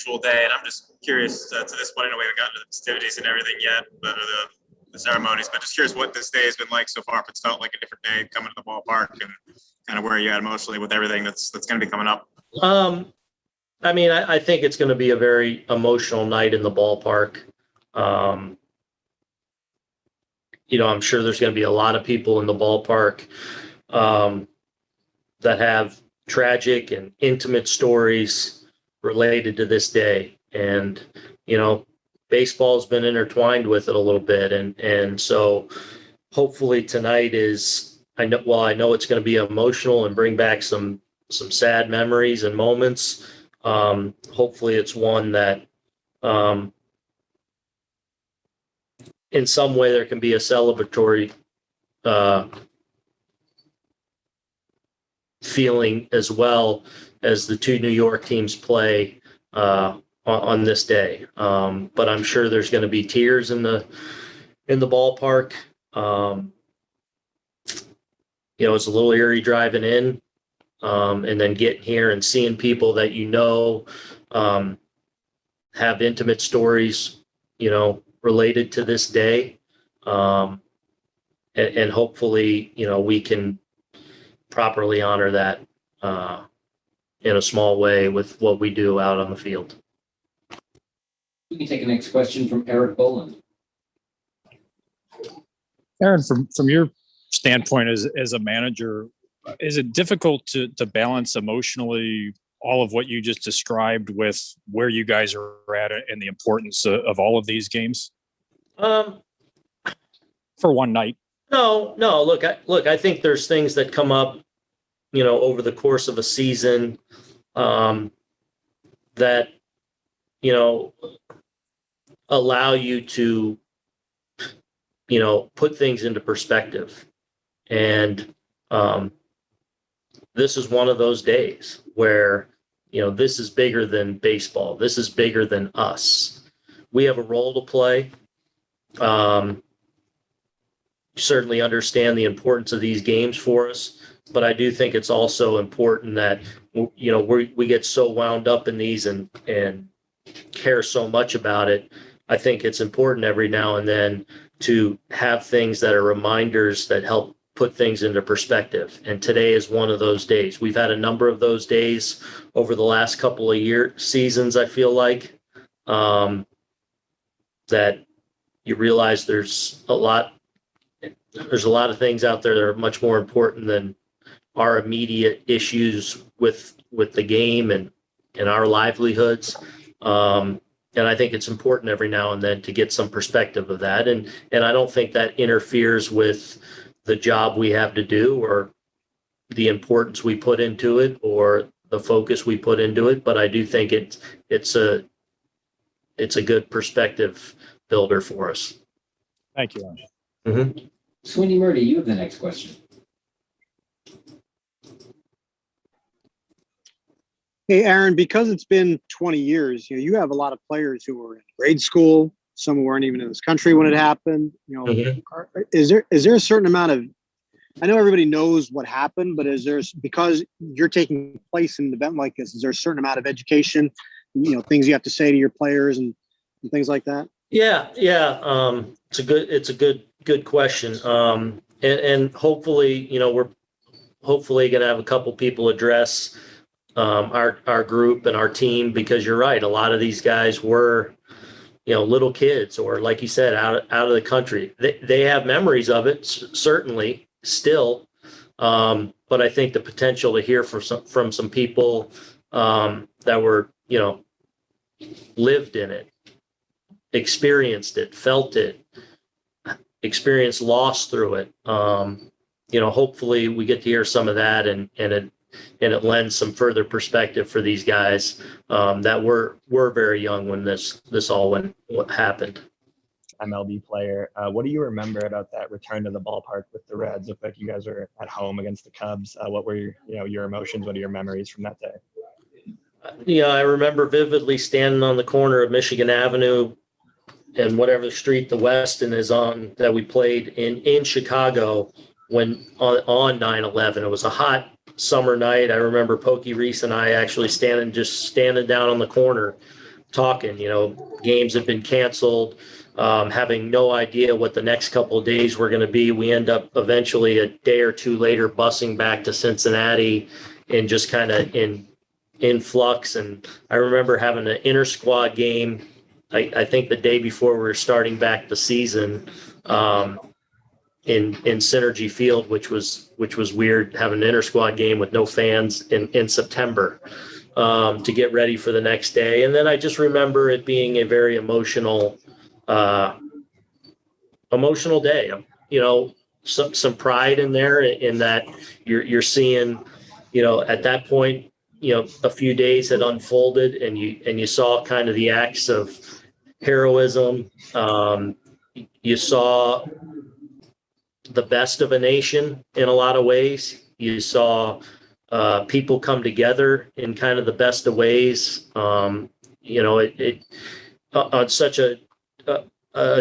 unusual day, and I'm just curious to this point. I know we haven't gotten to the festivities and everything yet, but the ceremonies. But just curious what this day has been like so far. If it's felt like a different day coming to the ballpark, and kind of where you at emotionally with everything that's going to be coming up. I mean, I think it's going to be a very emotional night in the ballpark. I'm sure there's going to be a lot of people in the ballpark that have tragic and intimate stories related to this day. And, baseball's been intertwined with it a little bit. And so hopefully tonight I know it's going to be emotional and bring back some sad memories and moments. Hopefully it's one that, in some way there can be a celebratory feeling as well as the two New York teams play on this day. But I'm sure there's going to be tears in the ballpark. It's a little eerie driving in, and then getting here and seeing people that have intimate stories, related to this day. And hopefully, we can properly honor that in a small way with what we do out on the field. We can take the next question from Eric Boland. Aaron, from your standpoint as a manager, is it difficult to balance emotionally all of what you just described with where you guys are at and the importance of all of these games? For one night? No. Look, I think there's things that come up, over the course of a season, that, allow you to, put things into perspective. And this is one of those days where, this is bigger than baseball. This is bigger than us. We have a role to play. Certainly understand the importance of these games for us, but I do think it's also important that, we get so wound up in these and care so much about it. I think it's important every now and then to have things that are reminders that help put things into perspective. And today is one of those days. We've had a number of those days over the last couple of seasons, I feel like, that you realize there's a lot of things out there that are much more important than our immediate issues with the game and our livelihoods. And I think it's important every now and then to get some perspective of that. And I don't think that interferes with the job we have to do or the importance we put into it or the focus we put into it. But I do think it's a good perspective builder for us. Thank you, Mm-hmm. Sweeney Murdy, you have the next question. Hey, Aaron, because it's been 20 years, you have a lot of players who were in grade school. Some weren't even in this country when it happened. Mm-hmm. Is there a certain amount of, I know everybody knows what happened, but because you're taking place in an event like this, is there a certain amount of education, things you have to say to your players and things like that? Yeah. It's a good question. And hopefully, we're hopefully going to have a couple people address our group and our team, because you're right. A lot of these guys were, little kids, or like you said, out of the country. They have memories of it, certainly still. But I think the potential to hear from some people that were, lived in it, experienced it, felt it, experienced loss through it. Hopefully we get to hear some of that and it lends some further perspective for these guys that were very young when this all what happened. MLB player. What do you remember about that return to the ballpark with the Reds? Looked like you guys were at home against the Cubs. What were your emotions? What are your memories from that day? I remember vividly standing on the corner of Michigan Avenue and whatever street the Weston is on that we played in Chicago when on 9/11. It was a hot summer night. I remember Pokey Reese and I actually standing down on the corner talking, games have been canceled, having no idea what the next couple of days were going to be. We end up eventually a day or two later busing back to Cincinnati and just kind of in flux. And I remember having an inter squad game, I think the day before we were starting back the season, in Synergy Field, which was weird, having an inter squad game with no fans in September, to get ready for the next day. And then I just remember it being a very emotional day. Some pride in there in that you're seeing, at that point, a few days had unfolded, and you saw kind of the acts of heroism. You saw the best of a nation in a lot of ways. You saw people come together in kind of the best of ways. On such a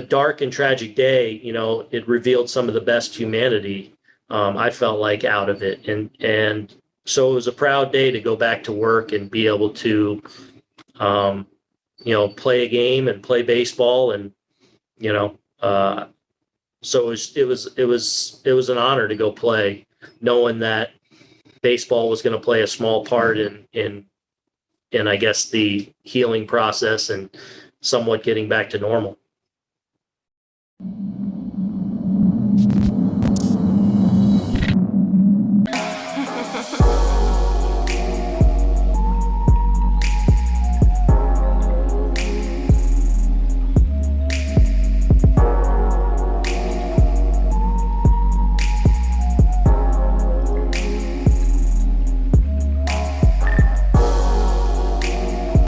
dark and tragic day, it revealed some of the best humanity, I felt like, out of it. And so it was a proud day to go back to work and be able to, play a game and play baseball. And, so it was an honor to go play, knowing that baseball was going to play a small part in I guess the healing process and somewhat getting back to normal.